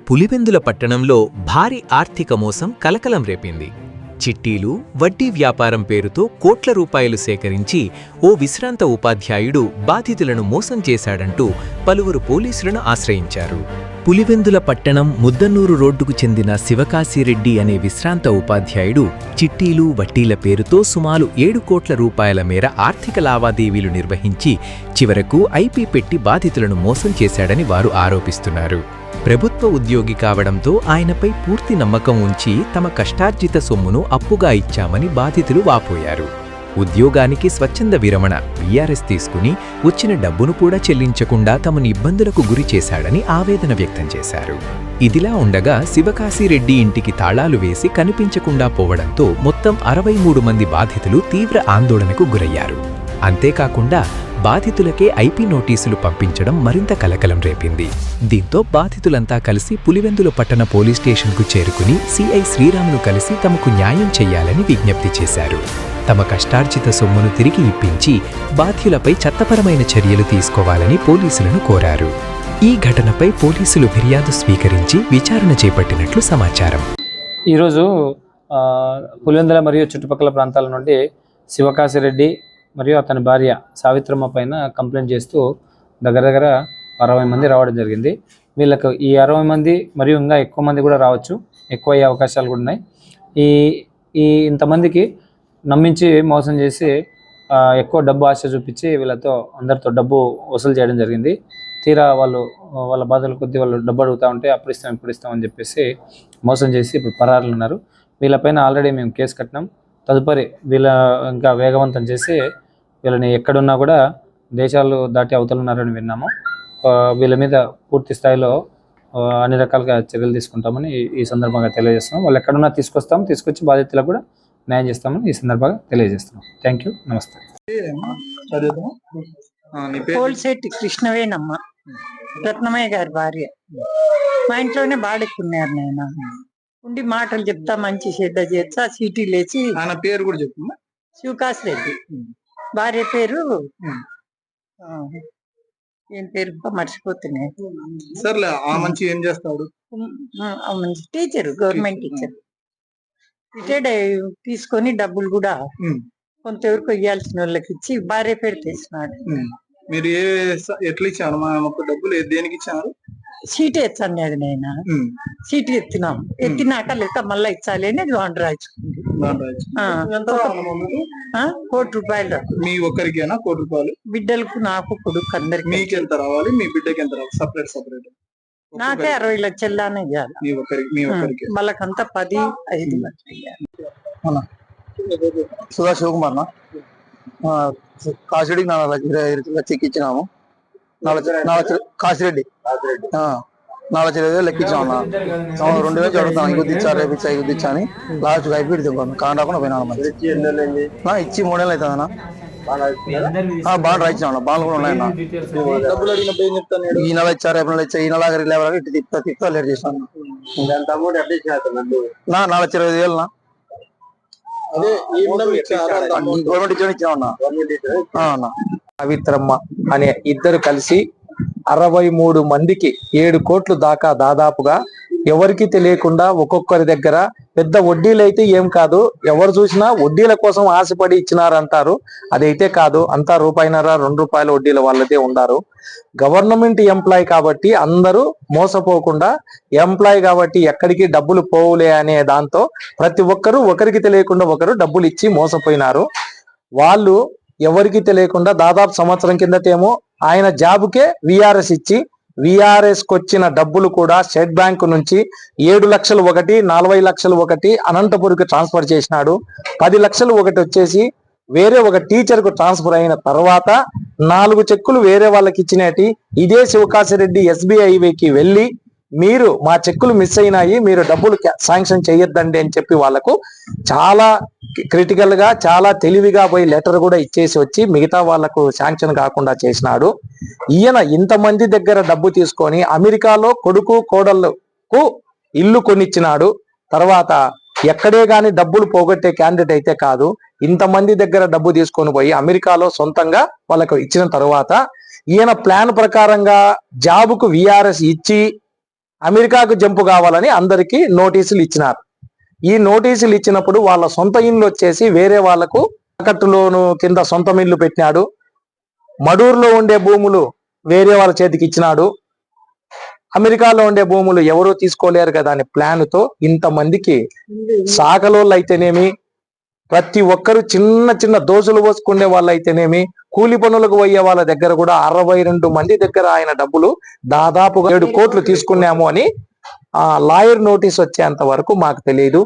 పులివెందుల పట్టణంలో భారీ ఆర్థిక మోసం కలకలం రేపింది. చిట్టీలు, వడ్డీ వ్యాపారం పేరుతో కోట్ల రూపాయలు సేకరించి ఓ విశ్రాంత ఉపాధ్యాయుడు బాధితులను మోసం చేశాడంటూ పలువురు పోలీసులను ఆశ్రయించారు. పులివెందుల పట్టణం ముద్దన్నూరు రోడ్డుకు చెందిన శివకాశిరెడ్డి అనే విశ్రాంత ఉపాధ్యాయుడు చిట్టీలు, వడ్డీల పేరుతో సుమారు 7 కోట్ల రూపాయల మేర ఆర్థిక లావాదేవీలు నిర్వహించి చివరకు ఐపీ పెట్టి బాధితులను మోసం చేశాడని వారు ఆరోపిస్తున్నారు. ప్రభుత్వ ఉద్యోగి కావడంతో ఆయనపై పూర్తి నమ్మకం ఉంచి తమ కష్టార్జిత సొమ్మును అప్పుగా ఇచ్చామని బాధితులు వాపోయారు. ఉద్యోగానికి స్వచ్ఛంద విరమణ వీఆర్ఎస్ తీసుకుని వచ్చిన డబ్బును కూడా చెల్లించకుండా తమను ఇబ్బందులకు గురి చేశాడని ఆవేదన వ్యక్తం చేశారు. ఇదిలా ఉండగా శివకాశిరెడ్డి ఇంటికి తాళాలు వేసి కనిపించకుండా పోవడంతో మొత్తం 63 మంది బాధితులు తీవ్ర ఆందోళనకు గురయ్యారు. అంతేకాకుండా బాధితులకే ఐపీ నోటీసులు పంపించడం మరింత కలకలం రేపింది. దీంతో బాధితులంతా కలిసి పులివెందుల పట్టణ పోలీస్ స్టేషన్కు చేరుకుని సిఐ శ్రీరామును కలిసి తమకు న్యాయం చెయ్యాలని విజ్ఞప్తి చేశారు. తమ కష్టార్జిత సొమ్మును తిరిగి ఇప్పించి బాధ్యులపై చట్టపరమైన చర్యలు తీసుకోవాలని పోలీసులను కోరారు. ఈ ఘటనపై పోలీసులు ఫిర్యాదు స్వీకరించి విచారణ చేపట్టినట్లు సమాచారం. ఈరోజు పులివెందుల మరియు చుట్టుపక్కల ప్రాంతాల నుండి శివకాశిరెడ్డి మరియు అతని భార్య సావిత్రమ్మ పైన కంప్లైంట్ చేస్తూ దగ్గర 60 మంది రావడం జరిగింది. వీళ్ళకు ఈ 60 మంది మరియు ఇంకా ఎక్కువ మంది కూడా రావచ్చు, ఎక్కువ అయ్యే అవకాశాలు కూడా ఉన్నాయి. ఇంతమందికి నమ్మించి మోసం చేసి ఎక్కువ డబ్బు ఆశ చూపించి వీళ్ళతో అందరితో డబ్బు వసూలు చేయడం జరిగింది. తీరా వాళ్ళ బాధల కొద్దీ వాళ్ళు డబ్బు అడుగుతూ ఉంటే అప్పుడు ఇస్తామని చెప్పేసి మోసం చేసి ఇప్పుడు పరారులు ఉన్నారు. వీళ్ళపైన ఆల్రెడీ మేము కేసు కట్టినాం. తదుపరి వీళ్ళ ఇంకా వేగవంతం చేసి వీళ్ళని ఎక్కడున్నా కూడా దేశాలు దాటి అవతలున్నారని విన్నాము. వీళ్ళ మీద పూర్తి స్థాయిలో అన్ని రకాలుగా చర్యలు తీసుకుంటామని ఈ సందర్భంగా తెలియజేస్తున్నాం. వాళ్ళు ఎక్కడున్నా తీసుకొచ్చి బాధితులకు కూడా న్యాయం చేస్తామని ఈ సందర్భంగా తెలియజేస్తున్నాం. థ్యాంక్ యూ, నమస్తే. పోల్శెట్టి కృష్ణవేనమ్మ, రత్నమయ్య గారి భార్య. మా ఇంట్లోనే బాడెక్కున్నారు. నేను ఉండి మాటలు చెప్తా, మంచి చెడ్డ చేస్తా, సీటీ లేచి. ఆయన పేరు కూడా చెప్తున్నా, శివకాశిరెడ్డి. భార్య పేరు ఏం పేరు మర్చిపోతున్నాయి. సర్లే. ఆ మంచి ఏం చేస్తాడు? మంచి టీచర్, గవర్నమెంట్ టీచర్. రిటైర్డ్ తీసుకొని డబ్బులు కూడా కొంతవరకు ఇవ్వాల్సిన వాళ్ళకి ఇచ్చి భార్య పేరు తెచ్చినాడు. మీరు ఎట్లా ఇచ్చారు? మా డబ్బులు దేనికి ఇచ్చారు? సీటు ఎత్తండి. అది నేను సీటు ఎత్తినాక లెక్క మళ్ళా ఇచ్చాలి అని బాండ్ రాయించుకుంది. ₹1,00,000. మీ ఒక్కరికేనా ₹1,00,000? బిడ్డలకు, నాకు, కొడుకు అందరికి. మీకు ఎంత రావాలి? మీ బిడ్డకి ఎంత రావాలి? సపరేట్. నాకే 60 లక్షలు దానే ఇవ్వాలి. మీ ఒక్కరికి వాళ్ళకంతా 10, 5 లక్షలు ఇవ్వాలి. సుధా శివకుమార్ కాశిరెడ్డికి 4 లక్షలు ఇచ్చినాము. కాశిరెడ్డి 4 లక్షలు లెక్కించామన్నా. 2,000 చదువుతాను, ఇచ్చారు రేపు ఇచ్చా అని లాస్ట్ అయిపోయి కాకుండా పోయినా. ఇచ్చి 3 నెలలు అవుతుందన్నా. బాండ్ రాయించామన్నా. బాండ్లు కూడా ఉన్నాయన్నా. డబ్బులు అడిగినప్పుడు ఏం చెప్తాను? ఈ నెల ఇచ్చారు, రేపు నెల ఇచ్చా, ఈ నెల లేవరా ఇటు తిప్పుతా లేట్ చేస్తాను. 4,20,000 గవర్నమెంట్ ఇచ్చామన్నా. సావిత్రమ్మ అనే ఇద్దరు కలిసి 63 మందికి 7 కోట్లు దాకా దాదాపుగా ఎవరికి తెలియకుండా ఒక్కొక్కరి దగ్గర, పెద్ద వడ్డీలు అయితే ఏం కాదు, ఎవరు చూసినా వడ్డీల కోసం ఆశపడి ఇచ్చినారంటారు. అదైతే కాదు, అంతా ₹1.5, ₹2 వడ్డీల వాళ్ళదే ఉన్నారు. గవర్నమెంట్ ఎంప్లాయ్ కాబట్టి అందరూ మోసపోకుండా, ఎంప్లాయ్ కాబట్టి ఎక్కడికి డబ్బులు పోవులే అనే దాంతో ప్రతి ఒక్కరూ ఒకరికి తెలియకుండా ఒకరు డబ్బులు ఇచ్చి మోసపోయినారు. వాళ్ళు ఎవరికి తెలియకుండా దాదాపు సంవత్సరం కిందటేమో ఆయన జాబుకే వీఆర్ఎస్ ఇచ్చి, వీఆర్ఎస్ కొచ్చిన డబ్బులు కూడా స్టేట్ బ్యాంక్ నుంచి 7 లక్షలు ఒకటి, 40 లక్షలు ఒకటి అనంతపురికి ట్రాన్స్ఫర్ చేసినాడు. 10 లక్షలు ఒకటి వచ్చేసి వేరే ఒక టీచర్ కు ట్రాన్స్ఫర్ అయిన తర్వాత 4 చెక్కులు వేరే వాళ్ళకి ఇచ్చినట్టు ఇదే శివకాశిరెడ్డి SBIకి వెళ్ళి, మీరు మా చెక్కులు మిస్ అయినాయి, మీరు డబ్బులు శాంక్షన్ చేయొద్దండి అని చెప్పి వాళ్లకు చాలా క్రిటికల్ గా, చాలా తెలివిగా పోయి లెటర్ కూడా ఇచ్చేసి వచ్చి మిగతా వాళ్లకు శాంక్షన్ కాకుండా చేసినాడు. ఈయన ఇంతమంది దగ్గర డబ్బు తీసుకొని అమెరికాలో కొడుకు కోడళ్లకు ఇల్లు కొనిచ్చినాడు. తర్వాత ఎక్కడే గాని డబ్బులు పోగొట్టే క్యాండిడేట్ అయితే కాదు. ఇంతమంది దగ్గర డబ్బు తీసుకొని పోయి అమెరికాలో సొంతంగా వాళ్ళకు ఇచ్చిన తర్వాత ఈయన ప్లాన్ ప్రకారంగా జాబుకు వీఆర్ఎస్ ఇచ్చి అమెరికాకు జంపు కావాలని అందరికీ నోటీసులు ఇచ్చినారు. ఈ నోటీసులు ఇచ్చినప్పుడు వాళ్ళ సొంత ఇల్లు వచ్చేసి వేరే వాళ్లకు తాకట్టులోను కింద సొంత ఇల్లు పెట్టినాడు. మడూరులో ఉండే భూములు వేరే వాళ్ళ చేతికి ఇచ్చినాడు. అమెరికాలో ఉండే భూములు ఎవరూ తీసుకోలేరు కదా అనే ప్లాన్ తో ఇంతమందికి సాకలోళ్ళు అయితేనేమి, ప్రతి ఒక్కరు చిన్న చిన్న దోసులు పోసుకునే వాళ్ళు అయితేనేమి, కూలి పనులకు పోయే వాళ్ళ దగ్గర కూడా 62 మంది దగ్గర ఆయన డబ్బులు దాదాపుగా 7 కోట్లు తీసుకున్నాము అని లాయర్ నోటీస్ వచ్చేంత వరకు మాకు తెలియదు.